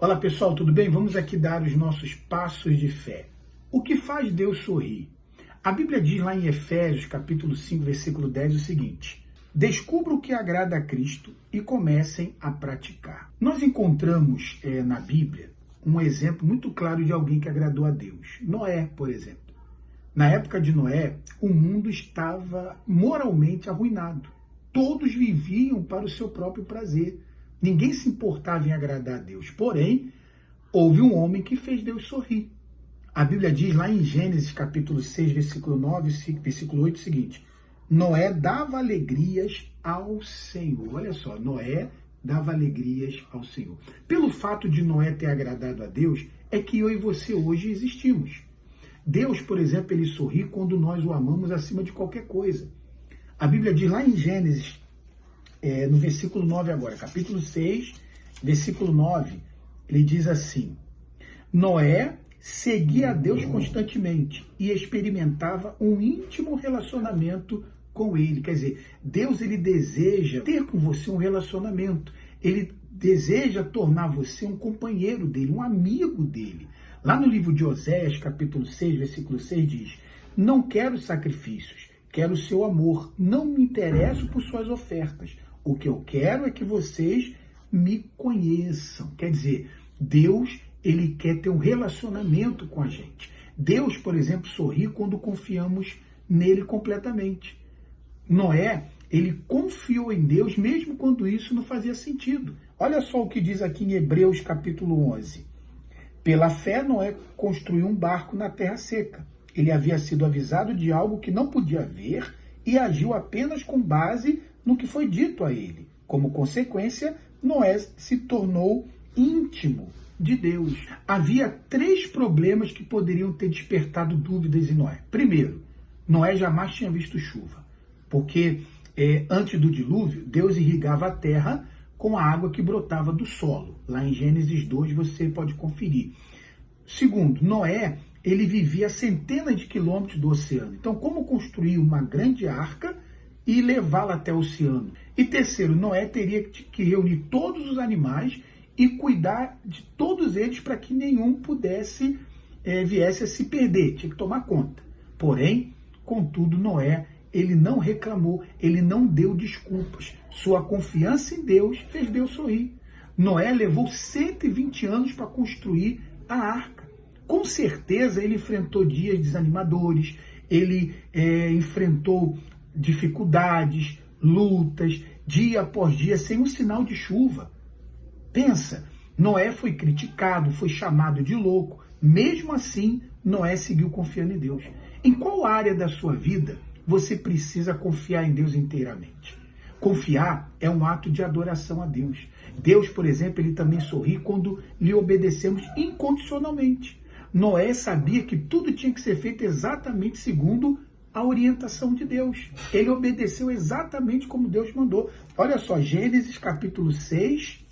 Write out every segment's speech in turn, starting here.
Olá pessoal, tudo bem? Vamos aqui dar os nossos passos de fé. O que faz Deus sorrir? A Bíblia diz lá em Efésios, capítulo 5, versículo 10, o seguinte: descubra o que agrada a Cristo e comecem a praticar. Nós encontramos na Bíblia um exemplo muito claro de alguém que agradou a Deus. Noé, por exemplo. Na época de Noé, o mundo estava moralmente arruinado. Todos viviam para o seu próprio prazer. Ninguém se importava em agradar a Deus. Porém, houve um homem que fez Deus sorrir. A Bíblia diz lá em Gênesis capítulo 6, versículo 9, versículo 8, o seguinte: Noé dava alegrias ao Senhor. Olha só, Noé dava alegrias ao Senhor. Pelo fato de Noé ter agradado a Deus, é que eu e você hoje existimos. Deus, por exemplo, ele sorri quando nós o amamos acima de qualquer coisa. A Bíblia diz lá em Gênesis, no versículo 9 agora, capítulo 6, versículo 9, ele diz assim: Noé seguia a Deus constantemente e experimentava um íntimo relacionamento com ele. Quer dizer, Deus ele deseja ter com você um relacionamento. Ele deseja tornar você um companheiro dele, um amigo dele. Lá no livro de Oséias, capítulo 6, versículo 6, diz: não quero sacrifícios, quero o seu amor, não me interesso por suas ofertas. O que eu quero é que vocês me conheçam. Quer dizer, Deus, ele quer ter um relacionamento com a gente. Deus, por exemplo, sorri quando confiamos nele completamente. Noé, ele confiou em Deus mesmo quando isso não fazia sentido. Olha só o que diz aqui em Hebreus, capítulo 11. Pela fé, Noé construiu um barco na terra seca. Ele havia sido avisado de algo que não podia ver e agiu apenas com base no que foi dito a ele. Como consequência, Noé se tornou íntimo de Deus. Havia 3 problemas que poderiam ter despertado dúvidas em Noé. Primeiro, Noé jamais tinha visto chuva, porque antes do dilúvio, Deus irrigava a terra com a água que brotava do solo. Lá em Gênesis 2 você pode conferir. Segundo, Noé, ele vivia a centenas de quilômetros do oceano. Então, como construir uma grande arca e levá-la até o oceano? E terceiro, Noé teria que reunir todos os animais e cuidar de todos eles para que nenhum viesse a se perder. Tinha que tomar conta. Porém, contudo, Noé, ele não reclamou, ele não deu desculpas. Sua confiança em Deus fez Deus sorrir. Noé levou 120 anos para construir a arca. Com certeza ele enfrentou dias desanimadores, ele enfrentou dificuldades, lutas, dia após dia, sem um sinal de chuva. Pensa, Noé foi criticado, foi chamado de louco. Mesmo assim, Noé seguiu confiando em Deus. Em qual área da sua vida você precisa confiar em Deus inteiramente? Confiar é um ato de adoração a Deus. Deus, por exemplo, ele também sorri quando lhe obedecemos incondicionalmente. Noé sabia que tudo tinha que ser feito exatamente segundo a orientação de Deus. Ele obedeceu exatamente como Deus mandou. Olha só, Gênesis capítulo 6,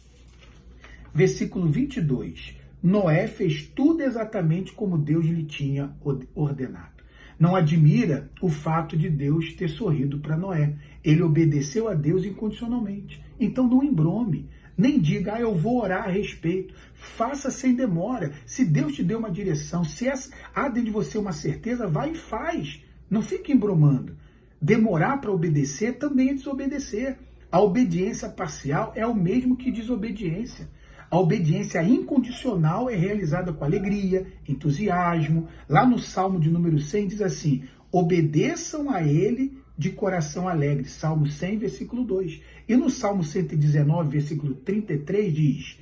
versículo 22. Noé fez tudo exatamente como Deus lhe tinha ordenado. Não admira o fato de Deus ter sorrido para Noé. Ele obedeceu a Deus incondicionalmente. Então não embrome. Nem diga, eu vou orar a respeito. Faça sem demora. Se Deus te deu uma direção, se há dentro de você uma certeza, vai e faz. Não fique embromando. Demorar para obedecer também é desobedecer. A obediência parcial é o mesmo que desobediência. A obediência incondicional é realizada com alegria, entusiasmo. Lá no Salmo de número 100 diz assim: obedeçam a ele de coração alegre. Salmo 100, versículo 2. E no Salmo 119, versículo 33 diz: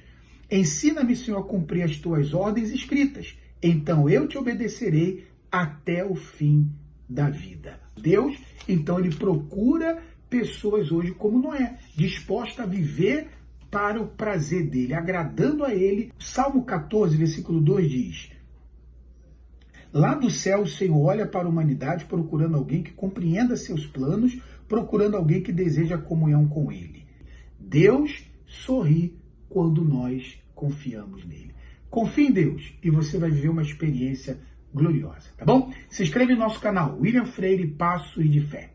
ensina-me, Senhor, a cumprir as tuas ordens escritas. Então eu te obedecerei até o fim da vida. Deus, então, ele procura pessoas hoje como Noé, disposta a viver para o prazer dele, agradando a ele. Salmo 14, versículo 2 diz: lá do céu o Senhor olha para a humanidade procurando alguém que compreenda seus planos, procurando alguém que deseja comunhão com ele. Deus sorri quando nós confiamos nele. Confie em Deus e você vai viver uma experiência gloriosa, tá bom? Se inscreve no nosso canal, William Freire Passos de Fé.